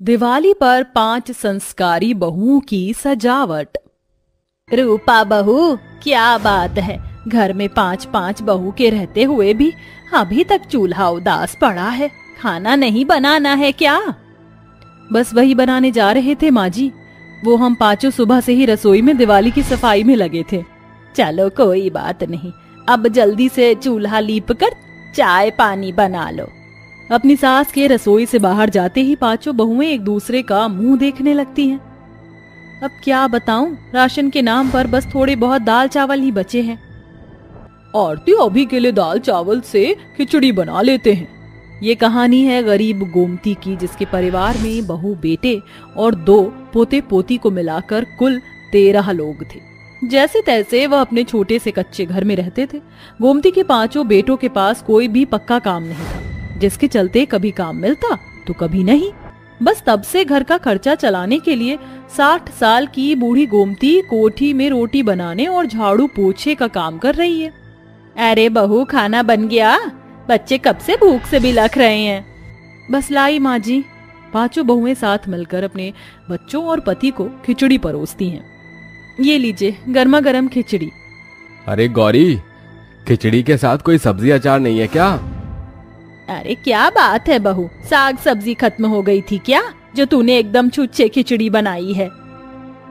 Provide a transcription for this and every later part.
दिवाली पर 5 संस्कारी बहुओं की सजावट। रूपा बहू, क्या बात है, घर में 5-5 बहू के रहते हुए भी अभी तक चूल्हा उदास पड़ा है। खाना नहीं बनाना है क्या? बस वही बनाने जा रहे थे माँ जी। वो हम पांचों सुबह से ही रसोई में दिवाली की सफाई में लगे थे। चलो कोई बात नहीं, अब जल्दी से चूल्हा लीप कर चाय पानी बना लो। अपनी सास के रसोई से बाहर जाते ही पांचों बहुएं एक दूसरे का मुंह देखने लगती हैं। अब क्या बताऊं, राशन के नाम पर बस थोड़े बहुत दाल चावल ही बचे हैं। आरती अभी के लिए दाल चावल से खिचड़ी बना लेते हैं। ये कहानी है गरीब गोमती की, जिसके परिवार में बहू बेटे और 2 पोते पोती को मिलाकर कुल 13 लोग थे। जैसे तैसे वह अपने छोटे से कच्चे घर में रहते थे। गोमती के 5 बेटों के पास कोई भी पक्का काम नहीं था, जिसके चलते कभी काम मिलता तो कभी नहीं। बस तब से घर का खर्चा चलाने के लिए 60 साल की बूढ़ी गोमती कोठी में रोटी बनाने और झाड़ू पोछे का काम कर रही है। अरे बहू, खाना बन गया? बच्चे कब से भूख से बिलख रहे हैं। बस लाई माँ जी। 5 बहुएं साथ मिलकर अपने बच्चों और पति को खिचड़ी परोसती हैं। ये लीजिए गर्मा गर्म खिचड़ी। अरे गौरी, खिचड़ी के साथ कोई सब्जी अचार नहीं है क्या? अरे क्या बात है बहू, साग सब्जी खत्म हो गई थी क्या, जो तूने एकदम छुच्छे खिचड़ी बनाई है?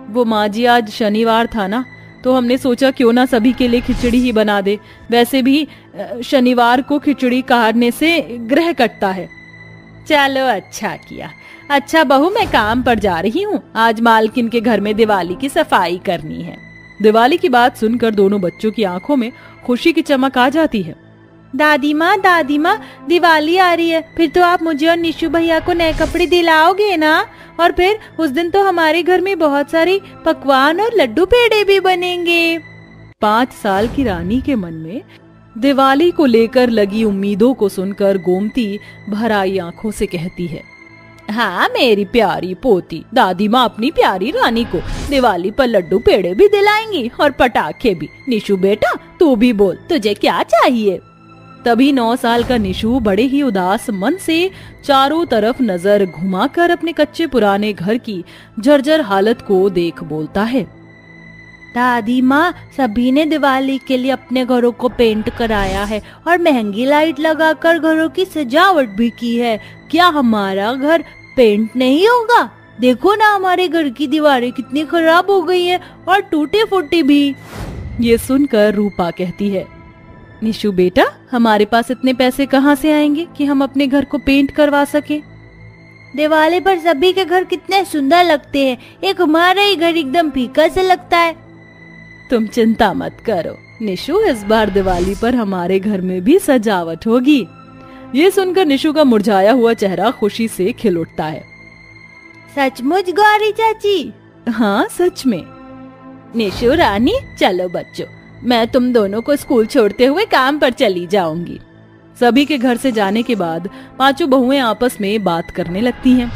वो माँ जी, आज शनिवार था ना, तो हमने सोचा क्यों ना सभी के लिए खिचड़ी ही बना दे। वैसे भी शनिवार को खिचड़ी काढ़ने से ग्रह कटता है। चलो अच्छा किया। अच्छा बहू, मैं काम पर जा रही हूँ, आज मालकिन के घर में दिवाली की सफाई करनी है। दिवाली की बात सुनकर दोनों बच्चों की आंखों में खुशी की चमक आ जाती है। दादी माँ, दिवाली आ रही है, फिर तो आप मुझे और निशु भैया को नए कपड़े दिलाओगे ना? और फिर उस दिन तो हमारे घर में बहुत सारी पकवान और लड्डू पेड़े भी बनेंगे। 5 साल की रानी के मन में दिवाली को लेकर लगी उम्मीदों को सुनकर गोमती भर आई आंखों से कहती है, हाँ मेरी प्यारी पोती, दादी माँ अपनी प्यारी रानी को दिवाली पर लड्डू पेड़े भी दिलाएंगी और पटाखे भी। निशु बेटा, तू भी बोल, तुझे क्या चाहिए? तभी 9 साल का निशु बड़े ही उदास मन से चारों तरफ नजर घुमाकर अपने कच्चे पुराने घर की जर्जर हालत को देख बोलता है, दादी माँ, सभी ने दिवाली के लिए अपने घरों को पेंट कराया है और महंगी लाइट लगाकर घरों की सजावट भी की है। क्या हमारा घर पेंट नहीं होगा? देखो ना, हमारे घर की दीवारें कितनी खराब हो गई है और टूटी फूटी भी। ये सुनकर रूपा कहती है, निशु बेटा, हमारे पास इतने पैसे कहाँ से आएंगे कि हम अपने घर को पेंट करवा सके? दिवाली पर सभी के घर कितने सुंदर लगते हैं, एक हमारा ही घर एकदम फीका से लगता है। तुम चिंता मत करो निशु, इस बार दिवाली पर हमारे घर में भी सजावट होगी। ये सुनकर निशु का मुरझाया हुआ चेहरा खुशी से खिल उठता है। सचमुच गौरी चाची? हाँ सच में। निशु रानी, चलो बच्चों, मैं तुम दोनों को स्कूल छोड़ते हुए काम पर चली जाऊंगी। सभी के घर से जाने के बाद 5 बहुएं आपस में बात करने लगती हैं।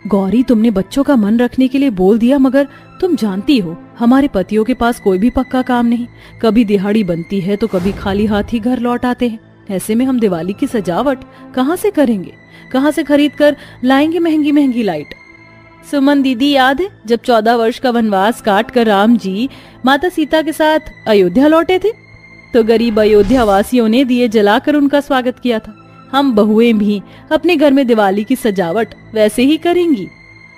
गौरी, तुमने बच्चों का मन रखने के लिए बोल दिया, मगर तुम जानती हो हमारे पतियों के पास कोई भी पक्का काम नहीं। कभी दिहाड़ी बनती है तो कभी खाली हाथ ही घर लौट आते हैं। ऐसे में हम दिवाली की सजावट कहाँ से करेंगे? कहाँ से खरीद कर लाएंगे महंगी महंगी लाइट? सुमन दीदी, याद है जब 14 वर्ष का वनवास काट कर राम जी माता सीता के साथ अयोध्या लौटे थे, तो गरीब अयोध्या वासियों ने दिए जलाकर उनका स्वागत किया था। हम बहुएं भी अपने घर में दिवाली की सजावट वैसे ही करेंगी।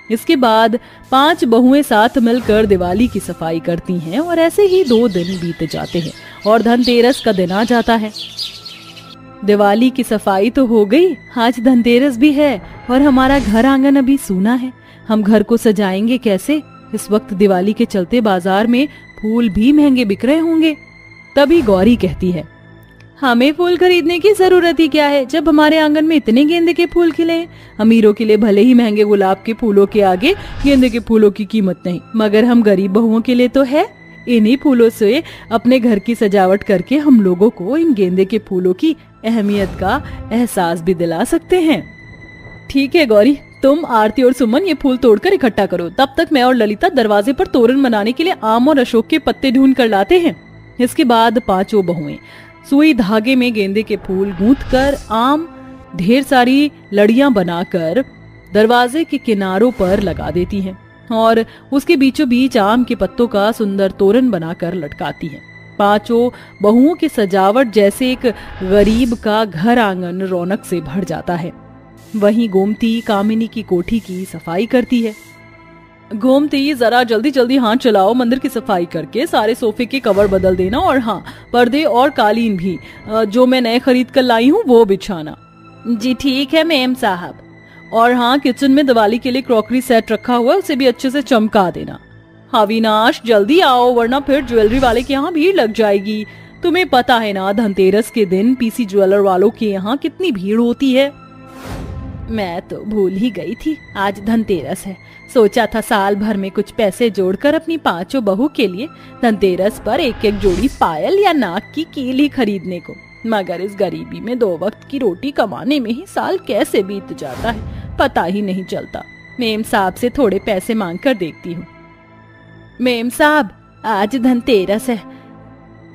इसके बाद 5 बहुएं साथ मिलकर दिवाली की सफाई करती हैं और ऐसे ही 2 दिन बीत जाते हैं और धनतेरस का दिन आ जाता है। दिवाली की सफाई तो हो गई, आज धनतेरस भी है और हमारा घर आंगन अभी सूना है। हम घर को सजाएंगे कैसे? इस वक्त दिवाली के चलते बाजार में फूल भी महंगे बिक रहे होंगे। तभी गौरी कहती है, हमें फूल खरीदने की जरूरत ही क्या है, जब हमारे आंगन में इतने गेंदे के फूल खिले हैं। अमीरों के लिए भले ही महंगे गुलाब के फूलों के आगे गेंदे के फूलों की कीमत नहीं, मगर हम गरीब बहुओं के लिए तो है। इन्हीं फूलों से अपने घर की सजावट करके हम लोगों को इन गेंदे के फूलों की अहमियत का एहसास भी दिला सकते हैं। ठीक है गौरी, तुम, आरती और सुमन ये फूल तोड़कर इकट्ठा करो। तब तक मैं और ललिता दरवाजे पर तोरण बनाने के लिए आम और अशोक के पत्ते ढूंढ कर लाते हैं। इसके बाद 5 बहुएं सुई धागे में गेंदे के फूल गूंथकर आम ढेर सारी लड़ियां बनाकर दरवाजे के किनारों पर लगा देती हैं और उसके बीचों बीच आम के पत्तों का सुंदर तोरण बनाकर लटकाती हैं। पांचों बहुओं की सजावट जैसे एक गरीब का घर आंगन रौनक से भर जाता है। वहीं गोमती कामिनी की कोठी की सफाई करती है। गोमती, जरा जल्दी जल्दी हाथ चलाओ, मंदिर की सफाई करके सारे सोफे के कवर बदल देना और हाँ, पर्दे और कालीन भी जो मैं नए खरीद कर लाई हूँ वो बिछाना। जी ठीक है मेम साहब। और हाँ, किचन में दिवाली के लिए क्रॉकरी सेट रखा हुआ है, उसे भी अच्छे से चमका देना। अविनाश, जल्दी आओ वरना फिर ज्वेलरी वाले के यहाँ भीड़ लग जाएगी। तुम्हें पता है ना, धनतेरस के दिन पीसी ज्वेलर वालों के यहाँ कितनी भीड़ होती है। मैं तो भूल ही गई थी, आज धनतेरस है। सोचा था साल भर में कुछ पैसे जोड़कर अपनी पांचों बहू के लिए धनतेरस पर एक एक जोड़ी पायल या नाक की कीली खरीदने को, मगर इस गरीबी में 2 वक्त की रोटी कमाने में ही साल कैसे बीत जाता है पता ही नहीं चलता। मेम साहब से थोड़े पैसे मांग कर देखती हूँ। मेम साहब, आज धनतेरस है।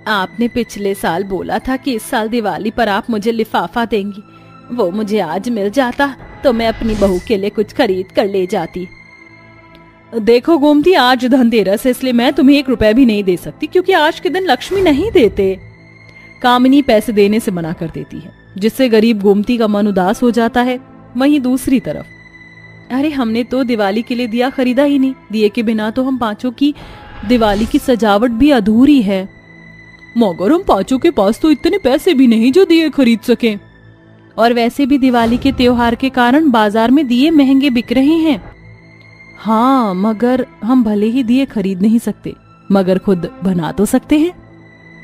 आपने पिछले साल बोला था कि इस साल दिवाली पर आप मुझे लिफाफा देंगी, वो मुझे आज मिल जाता तो मैं अपनी बहू के लिए कुछ खरीद कर ले जाती। देखो गोमती, आज धनतेरस है इसलिए मैं तुम्हें 1 रुपया भी नहीं दे सकती, क्योंकि आज के दिन लक्ष्मी नहीं देते। कामिनी पैसे देने से मना कर देती है, जिससे गरीब गोमती का मन उदास हो जाता है। वहीं दूसरी तरफ, अरे हमने तो दिवाली के लिए दिया खरीदा ही नहीं, दिए के बिना तो हम पांचों की दिवाली की सजावट भी अधूरी है। मगर हम पांचों के पास तो इतने पैसे भी नहीं जो दिए खरीद सकें। और वैसे भी दिवाली के त्योहार के कारण बाजार में दिए महंगे बिक रहे हैं। हाँ, मगर हम भले ही दिए खरीद नहीं सकते, मगर खुद बना तो सकते हैं।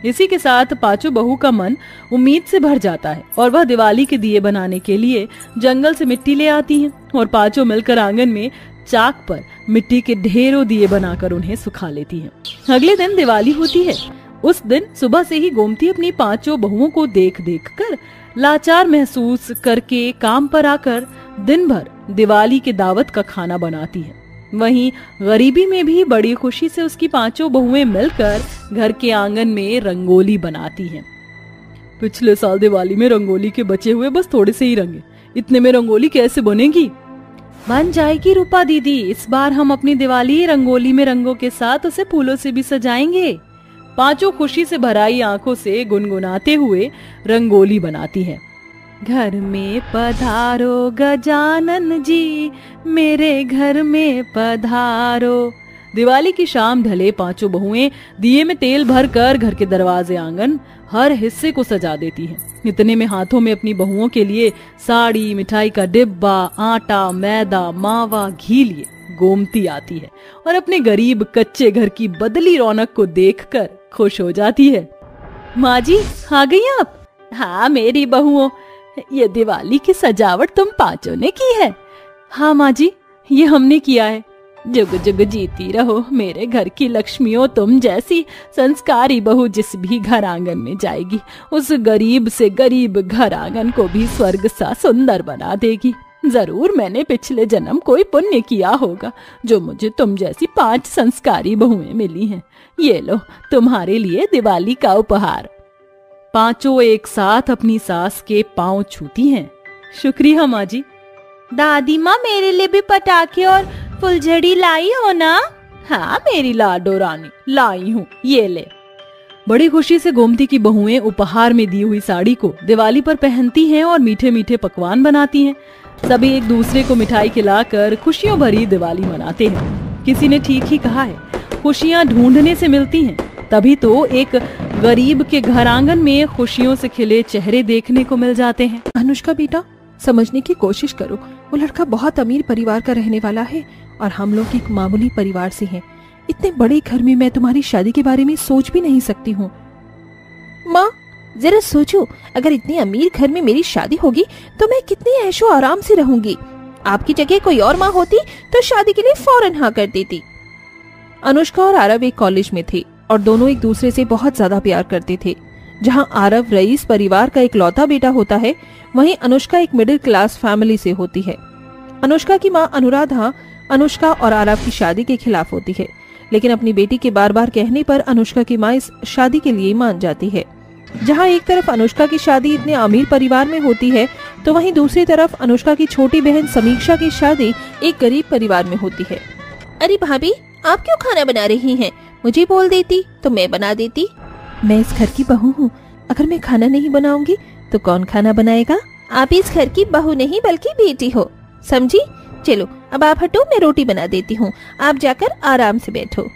इसी के साथ पांचों बहू का मन उम्मीद से भर जाता है और वह दिवाली के दिए बनाने के लिए जंगल से मिट्टी ले आती हैं और पांचों मिलकर आंगन में चाक पर मिट्टी के ढेरों दिए बनाकर उन्हें सुखा लेती हैं। अगले दिन दिवाली होती है। उस दिन सुबह से ही गोमती अपनी पांचों बहुओं को देख देख कर लाचार महसूस करके काम पर आकर दिन भर दिवाली के दावत का खाना बनाती है। वहीं गरीबी में भी बड़ी खुशी से उसकी पांचों बहुएं मिलकर घर के आंगन में रंगोली बनाती हैं। पिछले साल दिवाली में रंगोली के बचे हुए बस थोड़े से ही रंगे, इतने में रंगोली कैसे बनेगी? बन जाएगी रूपा दीदी, इस बार हम अपनी दिवाली रंगोली में रंगों के साथ उसे फूलों से भी सजाएंगे। पांचों खुशी से भराई आंखों से गुनगुनाते हुए रंगोली बनाती हैं। घर में पधारो गजानन जी, मेरे घर में पधारो। दिवाली की शाम ढले पांचों बहुएं दिए में तेल भर कर घर के दरवाजे आंगन हर हिस्से को सजा देती हैं। इतने में हाथों में अपनी बहुओं के लिए साड़ी, मिठाई का डिब्बा, आटा, मैदा, मावा, घी लिए गोमती आती है और अपने गरीब कच्चे घर की बदली रौनक को देखकर खुश हो जाती है। माँ जी, आ गई आप? हाँ मेरी बहुओं, ये दिवाली की सजावट तुम पांचों ने की है? हाँ माँ जी, ये हमने किया है। जुग जुग जीती रहो मेरे घर की लक्ष्मियों, तुम जैसी संस्कारी बहू जिस भी घर आंगन में जाएगी उस गरीब से गरीब घर आंगन को भी स्वर्ग सा सुंदर बना देगी। जरूर मैंने पिछले जन्म कोई पुण्य किया होगा जो मुझे तुम जैसी 5 संस्कारी बहुएं मिली हैं। ये लो तुम्हारे लिए दिवाली का उपहार। पांचों एक साथ अपनी सास के पांव छूती हैं। शुक्रिया माँ जी। दादी माँ, मेरे लिए भी पटाखे और फुलझड़ी लाई हो ना? हाँ मेरी लाडो रानी, लाई हूँ, ये ले। बड़ी खुशी से गोमती की बहुएं उपहार में दी हुई साड़ी को दिवाली पर पहनती हैं और मीठे मीठे पकवान बनाती हैं। सभी एक दूसरे को मिठाई खिलाकर खुशियों भरी दिवाली मनाते हैं। किसी ने ठीक ही कहा है, खुशियाँ ढूंढने से मिलती हैं, तभी तो एक गरीब के घर आंगन में खुशियों से खिले चेहरे देखने को मिल जाते हैं। अनुष्का बेटा, समझने की कोशिश करो, वो लड़का बहुत अमीर परिवार का रहने वाला है और हम लोग एक मामूली परिवार से हैं। इतने बड़े घर में मैं तुम्हारी शादी के बारे में सोच भी नहीं सकती हूँ। माँ जरा सोचो, अगर इतने अमीर घर में मेरी शादी होगी तो मैं कितनी ऐशो आराम से रहूंगी। आपकी जगह कोई और माँ होती तो शादी के लिए फौरन हाँ कर देती। अनुष्का और आरव एक कॉलेज में थे और दोनों एक दूसरे से बहुत ज्यादा प्यार करते थे। जहाँ आरव रईस परिवार का इकलौता बेटा होता है, वहीं अनुष्का एक मिडिल क्लास फैमिली से होती है। अनुष्का की माँ अनुराधा अनुष्का और आरव की शादी के खिलाफ होती है, लेकिन अपनी बेटी के बार बार कहने पर अनुष्का की माँ इस शादी के लिए मान जाती है। जहाँ एक तरफ अनुष्का की शादी इतने अमीर परिवार में होती है, तो वहीं दूसरी तरफ अनुष्का की छोटी बहन समीक्षा की शादी एक गरीब परिवार में होती है। अरे भाभी, आप क्यों खाना बना रही हैं? मुझे बोल देती तो मैं बना देती। मैं इस घर की बहू हूँ, अगर मैं खाना नहीं बनाऊंगी तो कौन खाना बनाएगा? आप इस घर की बहू नहीं बल्कि बेटी हो, समझी? चलो अब आप हटो, मैं रोटी बना देती हूँ, आप जाकर आराम से बैठो।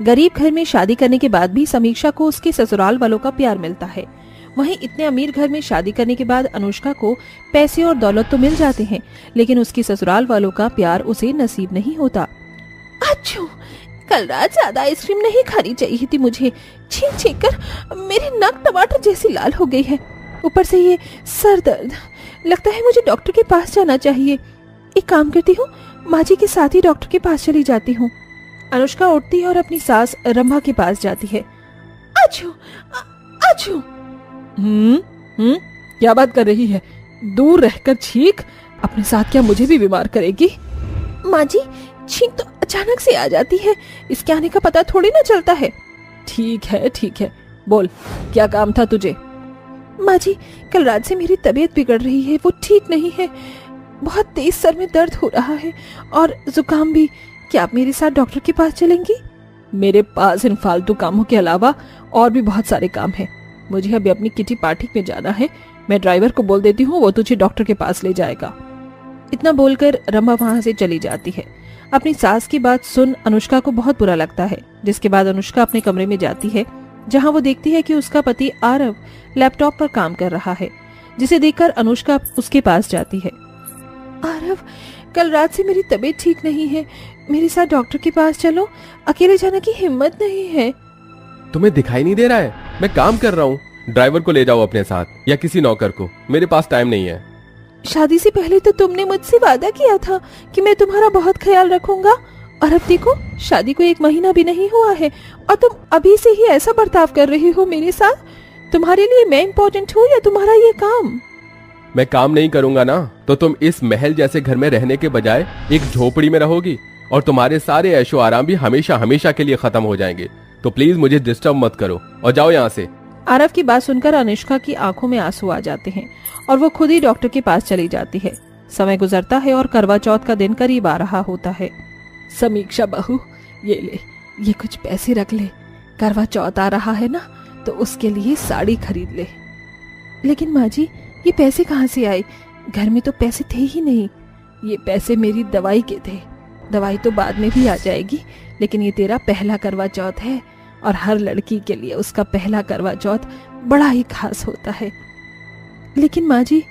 गरीब घर में शादी करने के बाद भी समीक्षा को उसके ससुराल वालों का प्यार मिलता है। वहीं इतने अमीर घर में शादी करने के बाद अनुष्का को पैसे और दौलत तो मिल जाते हैं, लेकिन उसके ससुराल वालों का प्यार उसे नसीब नहीं होता। अच्छू, कल रात ज्यादा आइसक्रीम नहीं खानी चाहिए थी मुझे। छींक छींक कर मेरी नाक टमाटर जैसी लाल हो गई है, ऊपर से ये सर दर्द। लगता है मुझे डॉक्टर के पास जाना चाहिए। एक काम करती हूँ, माँ जी के साथ ही डॉक्टर के पास चली जाती हूँ। अनुष्का उठती है और अपनी सास रंभा के पास जाती है। अच्छू, अच्छू। क्या बात कर रही है? दूर रहकर छींक, अपने साथ क्या मुझे भी बीमार करेगी? माँ जी, छींक तो अचानक से आ जाती है, इसके आने का पता थोड़ी ना चलता है। ठीक है, बोल क्या काम था तुझे? माँ जी, कल रात से मेरी तबीयत बिगड़ रही है, वो ठीक नहीं है। बहुत तेज सर में दर्द हो रहा है और जुकाम भी। क्या आप मेरे साथ डॉक्टर के पास चलेंगी? मेरे पास इन फालतू कामों के अलावा और भी बहुत सारे काम हैं। मुझे अभी अपनी किटी पार्टी में जाना है। मैं ड्राइवर को बोल देती हूँ, वो तुझे डॉक्टर के पास ले जाएगा। इतना बोलकर रमा वहां से चली जाती है। अपनी सास की बात सुन अनुष्का को बहुत बुरा लगता है, जिसके बाद अनुष्का अपने कमरे में जाती है, जहां वो देखती है कि उसका पति आरव लैपटॉप पर काम कर रहा है, जिसे देखकर अनुष्का उसके पास जाती है। आरव, कल रात से मेरी तबीयत ठीक नहीं है, मेरे साथ डॉक्टर के पास चलो, अकेले जाने की हिम्मत नहीं है। तुम्हें दिखाई नहीं दे रहा है? मैं काम कर रहा हूँ। ड्राइवर को ले जाओ अपने साथ या किसी नौकर को, मेरे पास टाइम नहीं है। शादी से पहले तो तुमने मुझसे वादा किया था कि मैं तुम्हारा बहुत ख्याल रखूंगा, और अब देखो शादी को 1 महीना भी नहीं हुआ है और तुम अभी से ही ऐसा बर्ताव कर रही हो मेरे साथ। तुम्हारे लिए मैं इम्पोर्टेंट हूँ या तुम्हारा ये काम? मैं काम नहीं करूंगा ना तो तुम इस महल जैसे घर में रहने के बजाय एक झोपड़ी में रहोगी और तुम्हारे सारे ऐशो आराम भी हमेशा हमेशा के लिए खत्म हो जाएंगे। तो प्लीज मुझे डिस्टर्ब मत करो और जाओ यहाँ से। आरव की बात सुनकर अनुष्का की आंखों में आंसू आ जाते हैं और वो खुद ही डॉक्टर के पास चली जाती है। समय गुजरता है और करवा चौथ का दिन करीब आ रहा होता है। समीक्षा बहू, ये ले, ये कुछ पैसे रख ले। करवा चौथ आ रहा है ना, तो उसके लिए साड़ी खरीद ले। लेकिन माँ जी, ये पैसे कहाँ से आए? घर में तो पैसे थे ही नहीं। ये पैसे मेरी दवाई के थे। दवाई तो बाद में भी आ जाएगी, लेकिन ये तेरा पहला करवा चौथ है और हर लड़की के लिए उसका पहला करवा चौथ बड़ा ही खास होता है। लेकिन माँ जी,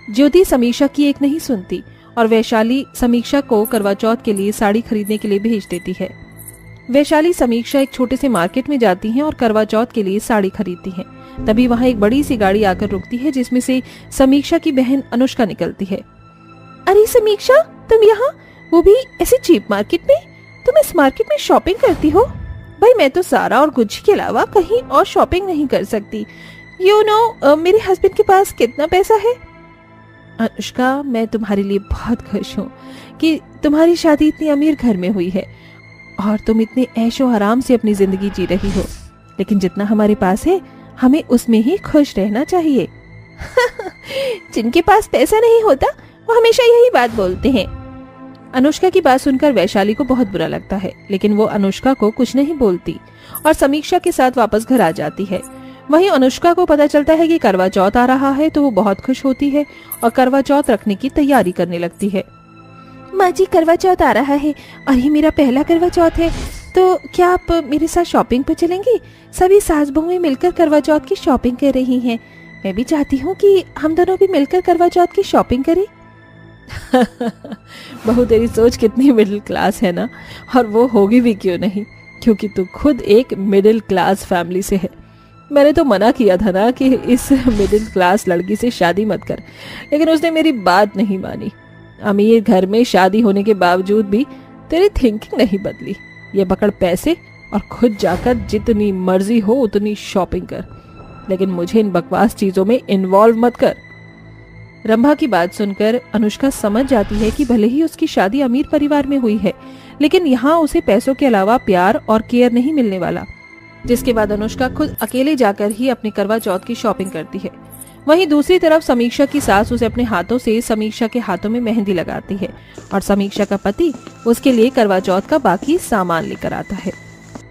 ज्योति समीक्षा की एक नहीं सुनती और वैशाली समीक्षा को करवा चौथ के लिए साड़ी खरीदने के लिए भेज देती है। वैशाली समीक्षा एक छोटे से मार्केट में जाती हैं और करवा चौथ के लिए साड़ी खरीदती हैं। तभी वहां एक बड़ी सी गाड़ी आकर रुकती है, जिसमें से समीक्षा की बहन अनुष्का निकलती है। अरे समीक्षा, तुम यहाँ, वो भी ऐसे चीप मार्केट में? तुम इस मार्केट में शॉपिंग करती हो? भाई मैं तो सारा और गुच्ची के अलावा कहीं और शॉपिंग नहीं कर सकती। यू नो मेरे हस्बैंड के पास कितना पैसा है। अनुष्का, मैं तुम्हारे लिए बहुत खुश हूँ कि तुम्हारी शादी इतनी अमीर घर में हुई है और तुम इतने ऐशो आराम से अपनी जिंदगी जी रही हो, लेकिन जितना हमारे पास है हमें उसमें ही खुश रहना चाहिए। जिनके पास पैसा नहीं होता वो हमेशा यही बात बोलते हैं। अनुष्का की बात सुनकर वैशाली को बहुत बुरा लगता है, लेकिन वो अनुष्का को कुछ नहीं बोलती और समीक्षा के साथ वापस घर आ जाती है। वहीं अनुष्का को पता चलता है कि करवा चौथ आ रहा है, तो वो बहुत खुश होती है और करवा चौथ रखने की तैयारी करने लगती है। माँ जी, करवा चौथ आ रहा है और ये मेरा पहला करवा चौथ है, तो क्या आप मेरे साथ शॉपिंग पर चलेंगी? सभी सास बहुएं मिलकर करवा चौथ की शॉपिंग कर रही हैं। मैं भी चाहती हूँ कि हम दोनों भी मिलकर करवा चौथ की शॉपिंग करें। बहू, तेरी सोच कितनी मिडिल क्लास है ना, और वो होगी भी क्यों नहीं, क्योंकि तू खुद एक मिडिल क्लास फैमिली से है। मैंने तो मना किया था ना कि इस मिडिल क्लास लड़की से शादी मत कर, लेकिन उसने मेरी बात नहीं मानी। अमीर घर में शादी होने के बावजूद भी तेरी थिंकिंग नहीं बदली। ये पकड़ पैसे और खुद जाकर जितनी मर्जी हो उतनी शॉपिंग कर, लेकिन मुझे इन बकवास चीजों में इन्वॉल्व मत कर। रंभा की बात सुनकर अनुष्का समझ जाती है कि भले ही उसकी शादी अमीर परिवार में हुई है, लेकिन यहाँ उसे पैसों के अलावा प्यार और केयर नहीं मिलने वाला। जिसके बाद अनुष्का खुद अकेले जाकर ही अपने करवा चौथ की शॉपिंग करती है। वहीं दूसरी तरफ समीक्षा की सास उसे अपने हाथों से समीक्षा के हाथों में मेहंदी लगाती है और समीक्षा का पति उसके लिए करवा चौथ का बाकी सामान लेकर आता है।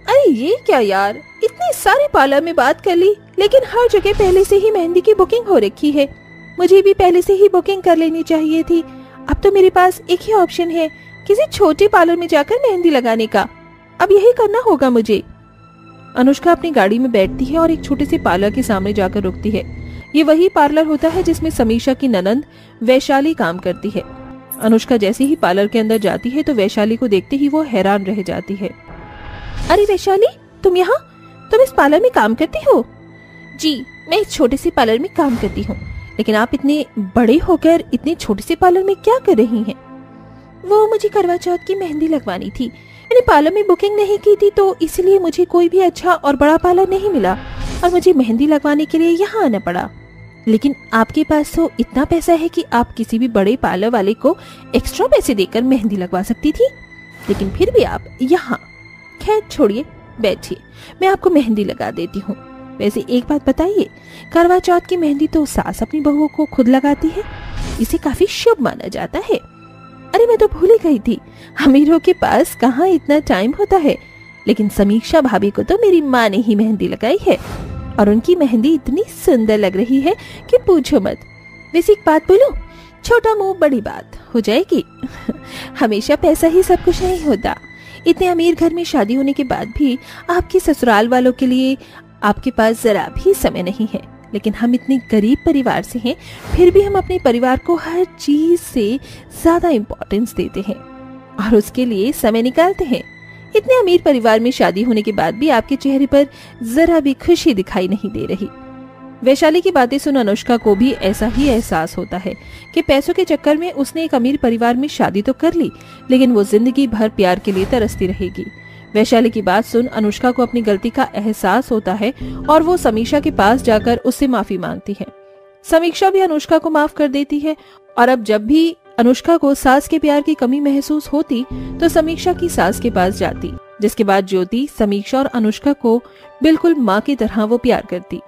अरे ये क्या यार, इतने सारे पार्लर में बात कर ली, लेकिन हर जगह पहले से ही मेहंदी की बुकिंग हो रखी है। मुझे भी पहले से ही बुकिंग कर लेनी चाहिए थी। अब तो मेरे पास एक ही ऑप्शन है, किसी छोटे पार्लर में जाकर मेहंदी लगाने का। अब यही करना होगा मुझे। अनुष्का अपनी गाड़ी में बैठती है और एक छोटे से पार्लर के सामने जाकर रुकती है। ये वही पार्लर होता है जिसमें समीक्षा की ननंद वैशाली काम करती है। अनुष्का जैसे ही पार्लर के अंदर जाती है तो वैशाली को देखते ही वो हैरान रह जाती है। अरे वैशाली, तुम यहाँ? तुम इस पार्लर में काम करती हो? जी, मैं इस छोटे से पार्लर में काम करती हूँ, लेकिन आप इतने बड़े होकर इतने छोटे से पार्लर में क्या कर रही हैं? वो मुझे करवा चौथ की मेहंदी लगवानी थी। मैंने पार्लर में बुकिंग नहीं की थी, तो इसलिए मुझे कोई भी अच्छा और बड़ा पार्लर नहीं मिला और मुझे मेहंदी लगवाने के लिए यहाँ आना पड़ा। लेकिन आपके पास तो इतना पैसा है कि आप किसी भी बड़े पार्लर वाले को एक्स्ट्रा पैसे देकर मेहंदी लगवा सकती थी, लेकिन फिर भी आप यहाँ। खैर छोड़िए, बैठिए, मैं आपको मेहंदी लगा देती हूँ। वैसे एक बात बताइए, करवा चौथ की मेहंदी तो सास अपनी बहुओं को खुद लगाती है, इसे काफी शुभ माना जाता है। अरे मैं तो भूल ही गई थी, अमीरों के पास कहाँ इतना टाइम होता है। लेकिन समीक्षा भाभी को तो मेरी माँ ने ही मेहंदी लगाई है और उनकी मेहंदी इतनी सुंदर लग रही है कि पूछो मत। वैसे एक बात बोलूं, छोटा मुंह बड़ी बात हो जाएगी। हमेशा पैसा ही सब कुछ नहीं होता। इतने अमीर घर में शादी होने के बाद भी आपके ससुराल वालों के लिए आपके पास जरा भी समय नहीं है। लेकिन हम इतने गरीब परिवार से हैं, फिर भी हम अपने परिवार को हर चीज से ज्यादा इम्पोर्टेंस देते हैं और उसके लिए समय निकालते हैं। इतने अमीर परिवार में शादी होने के बाद भी आपके चेहरे पर जरा भी खुशी दिखाई नहीं दे रही। वैशाली की बातें सुन अनुष्का को भी ऐसा ही एहसास होता है कि पैसों के चक्कर में उसने एक अमीर परिवार में शादी तो कर ली, लेकिन वो जिंदगी भर प्यार के लिए तरसती रहेगी। वैशाली की बात सुन अनुष्का को अपनी गलती का एहसास होता है और वो समीक्षा के पास जाकर उससे माफी मांगती है। समीक्षा भी अनुष्का को माफ कर देती है और अब जब भी अनुष्का को सास के प्यार की कमी महसूस होती तो समीक्षा की सास के पास जाती, जिसके बाद ज्योति, समीक्षा और अनुष्का को बिल्कुल माँ की तरह वो प्यार करती।